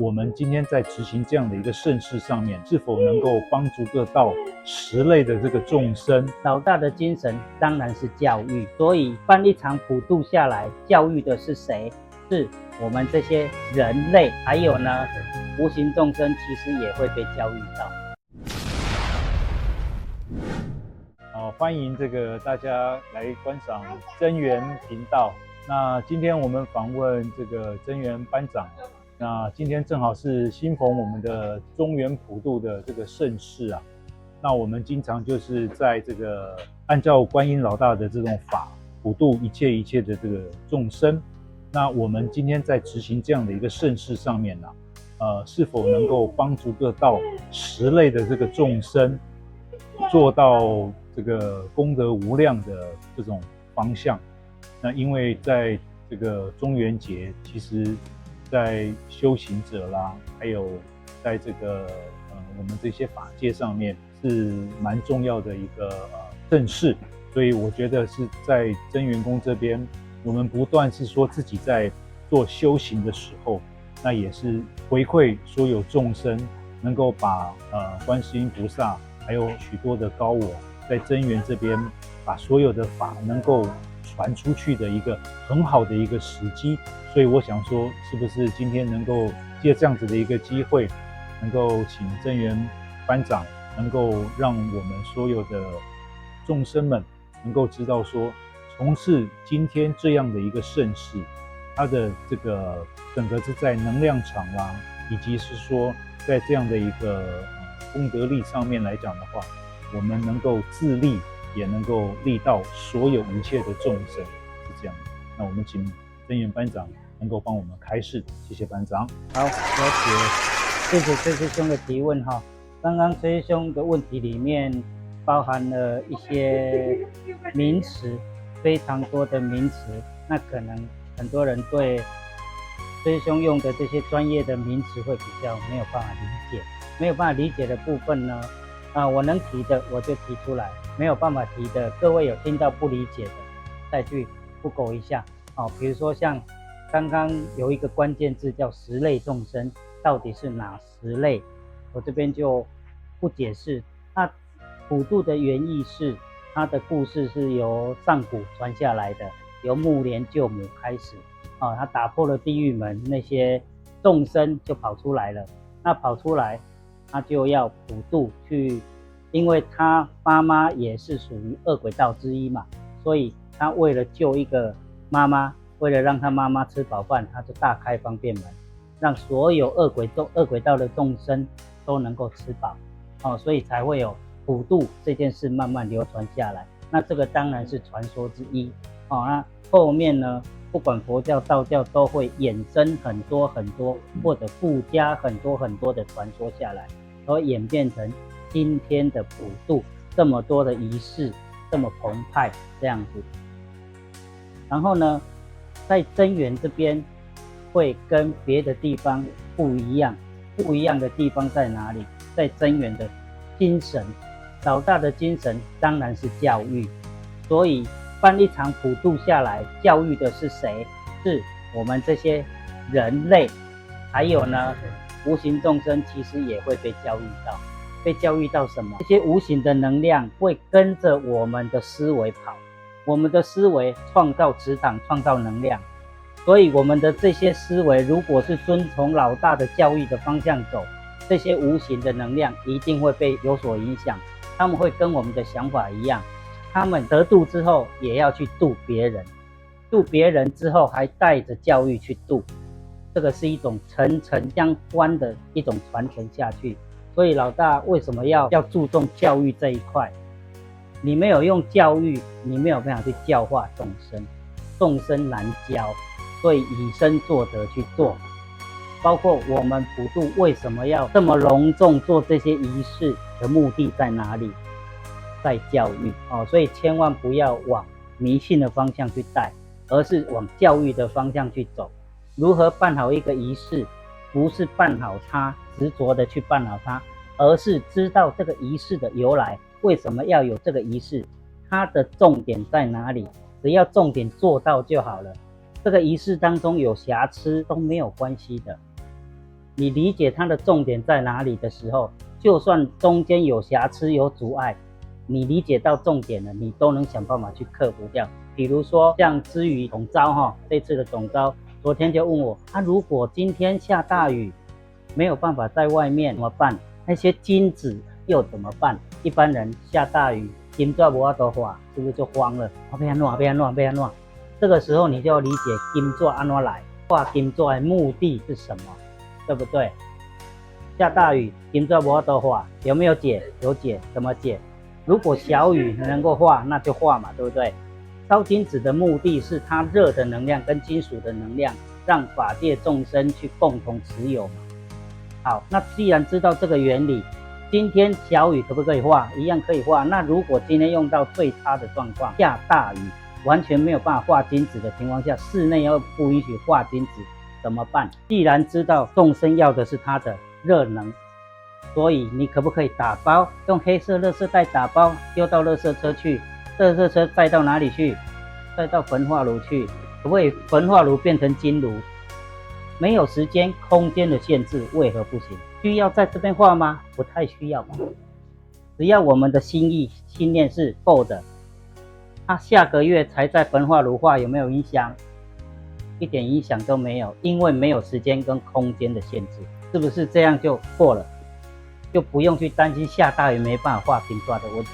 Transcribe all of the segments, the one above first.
我们今天在执行这样的一个盛事上面，是否能够帮助得到十类的这个众生？老大的精神当然是教育，所以办一场普渡下来，教育的是谁？是我们这些人类，还有呢，无形众生其实也会被教育到。欢迎大家来观赏增源频道。那今天我们访问这个增源班长。那今天正好是新逢我们的中元普渡的这个盛事啊。那我们经常就是在这个按照观音老大的这种法普渡一切的这个众生。那我们今天在执行这样的一个盛事上面呢，是否能够帮助得到十类的这个众生，做到这个功德无量的这种方向？那因为在这个中元节，其实在修行者啦，还有在这个我们这些法界上面是蛮重要的一个盛事，所以我觉得是在增源宫这边，我们不断是说自己在做修行的时候，那也是回馈所有众生，能够把观世音菩萨还有许多的高我在增源这边把所有的法能够传出去的一个很好的一个时机。所以我想说，是不是今天能够借这样子的一个机会，能够请增源班长能够让我们所有的众生们能够知道说，从事今天这样的一个盛事，它的这个整个是在能量场啦，以及是说在这样的一个功德力上面来讲的话，我们能够自利，也能够利到所有一切的众生，是这样的。那我们请增源班长能够帮我们开示，谢谢班长。好，了解，谢谢崔师兄的提问哈。刚刚崔师兄的问题里面包含了一些名词，非常多的名词，那可能很多人对崔师兄用的这些专业的名词会比较没有办法理解，没有办法理解的部分呢，我能提的我就提出来，没有办法提的，各位有听到不理解的，再去Google一下。比如说像刚刚有一个关键字叫十类众生，到底是哪十类？我这边就不解释。那普渡的原意是，它的故事是由上古传下来的，由目连救母开始。他打破了地狱门，那些众生就跑出来了。那跑出来，他就要普渡去，因为他妈妈也是属于恶鬼道之一嘛，所以他为了救一个妈妈，为了让他妈妈吃饱饭，他就大开方便门，让所有恶鬼道的众生都能够吃饱，所以才会有普渡这件事慢慢流传下来。那这个当然是传说之一，那后面呢，不管佛教道教都会衍生很多或者附加很多的传说下来，而演变成今天的普渡，这么多的仪式，这么澎湃这样子。然后呢，在增源这边会跟别的地方不一样，不一样的地方在哪里？在增源的精神，老大的精神当然是教育，所以办一场普渡下来，教育的是谁？是我们这些人类，还有呢，无形众生其实也会被教育到。被教育到什么？这些无形的能量会跟着我们的思维跑，我们的思维创造磁场，创造能量，所以我们的这些思维如果是遵从老大的教育的方向走，这些无形的能量一定会被有所影响，他们会跟我们的想法一样，他们得度之后也要去度别人，度别人之后还带着教育去度，这个是一种层层相关的一种传承下去。所以老大为什么要注重教育这一块？你没有用教育，你没有办法去教化众生，众生难教，所以以身作则去做。包括我们普渡为什么要这么隆重做这些仪式的目的在哪里？在教育，所以千万不要往迷信的方向去带，而是往教育的方向去走。如何办好一个仪式？不是办好它，执着的去办好它，而是知道这个仪式的由来，为什么要有这个仪式，它的重点在哪里，只要重点做到就好了。这个仪式当中有瑕疵都没有关系的，你理解它的重点在哪里的时候，就算中间有瑕疵有阻碍，你理解到重点了，你都能想办法去克服掉。比如说像之于总召这次的总召，昨天就问我，如果今天下大雨，没有办法在外面怎么办？那些金子又怎么办？一般人下大雨，金纸没法度画，是不是就慌了？要安怎？这个时候你就要理解金纸安怎来，画金纸的目的是什么，对不对？下大雨，金纸没法度画，有没有解？有解，怎么解？如果小雨能够画，那就画嘛，对不对？烧金纸的目的是它热的能量跟金属的能量，让法界众生去共同持有嘛。好，那既然知道这个原理，今天小雨可不可以画？一样可以画。那如果今天用到最差的状况，下大雨，完全没有办法画金纸的情况下，室内又不允许画金纸，怎么办？既然知道众生要的是它的热能，所以你可不可以打包，用黑色垃圾袋打包，丢到垃圾车去？垃圾车载到哪里去？载到焚化炉去？可不可以焚化炉变成金炉？没有时间、空间的限制，为何不行？需要在这边画吗？不太需要吧。只要我们的心意、信念是够的，他下个月才在焚化炉画，有没有影响？一点影响都没有，因为没有时间跟空间的限制，是不是这样就过了？就不用去担心下大雨没办法画金纸的问题。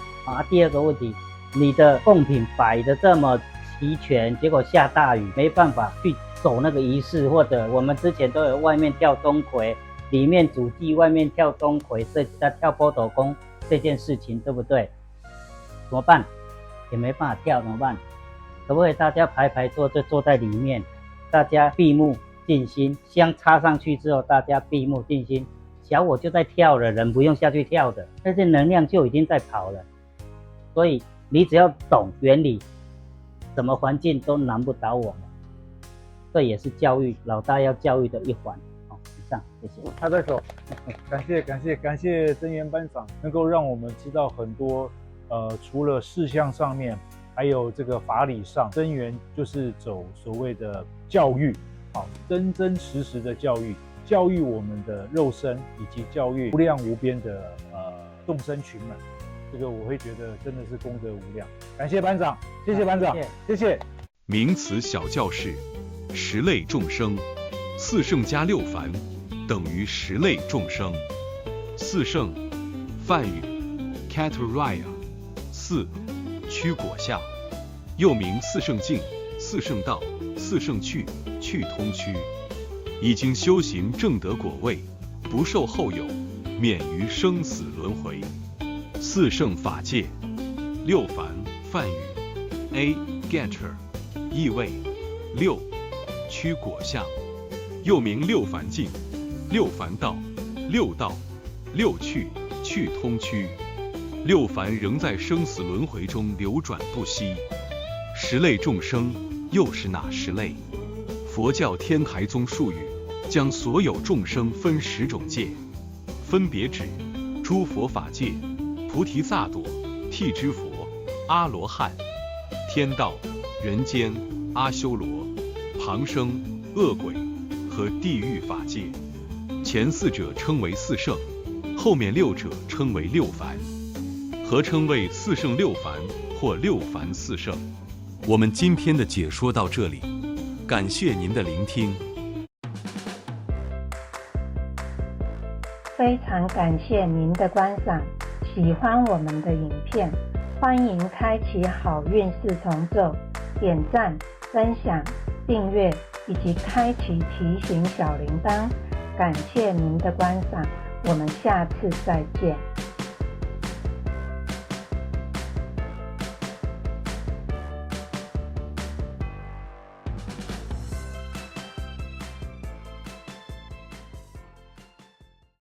第二个问题，你的贡品摆的这么齐全，结果下大雨没办法去走那个仪式，或者我们之前都有外面跳钟馗，里面主祭，外面跳钟馗，这跳波斗功这件事情，对不对？怎么办？也没办法跳，怎么办？可不可以大家排排坐，就坐在里面，大家闭目静心，香插上去之后，大家闭目静心，小我就在跳了，人不用下去跳的，那些能量就已经在跑了。所以你只要懂原理，什么环境都难不倒我们。这也是教育，老大要教育的一环。以上，谢谢。拍拍手，感谢真元班长，能够让我们知道很多，除了事项上面，还有这个法理上，真元就是走所谓的教育，真真实实的教育我们的肉身，以及教育无量无边的众生群们。这个我会觉得真的是功德无量。感谢班长，谢谢班长，谢谢。名词小教室，10类众生，4圣加6凡等于10类众生。4圣，梵语 Catarraya， 4趋果相，又名4圣境、4圣道、4圣趣，趣通驱，已经修行正得果位，不受后有，免于生死轮回。4圣法界，6凡梵语 A Ganter， 意味6趋果相，又名6凡境、6凡道、6道、6趣，趣通驱。6凡仍在生死轮回中流转不息。10类众生又是哪10类？佛教天台宗术语将所有众生分10种界，分别指诸佛法界、菩提萨埵、辟支佛、阿罗汉、天道、人间、阿修罗、旁生、恶鬼和地狱法界。前4者称为4圣，后面6者称为6凡，合称为4圣6凡或6凡4圣。我们今天的解说到这里，感谢您的聆听。非常感谢您的观赏，喜欢我们的影片，欢迎开启好运4重奏，点赞、分享、订阅以及开启提醒小铃铛。感谢您的观赏，我们下次再见。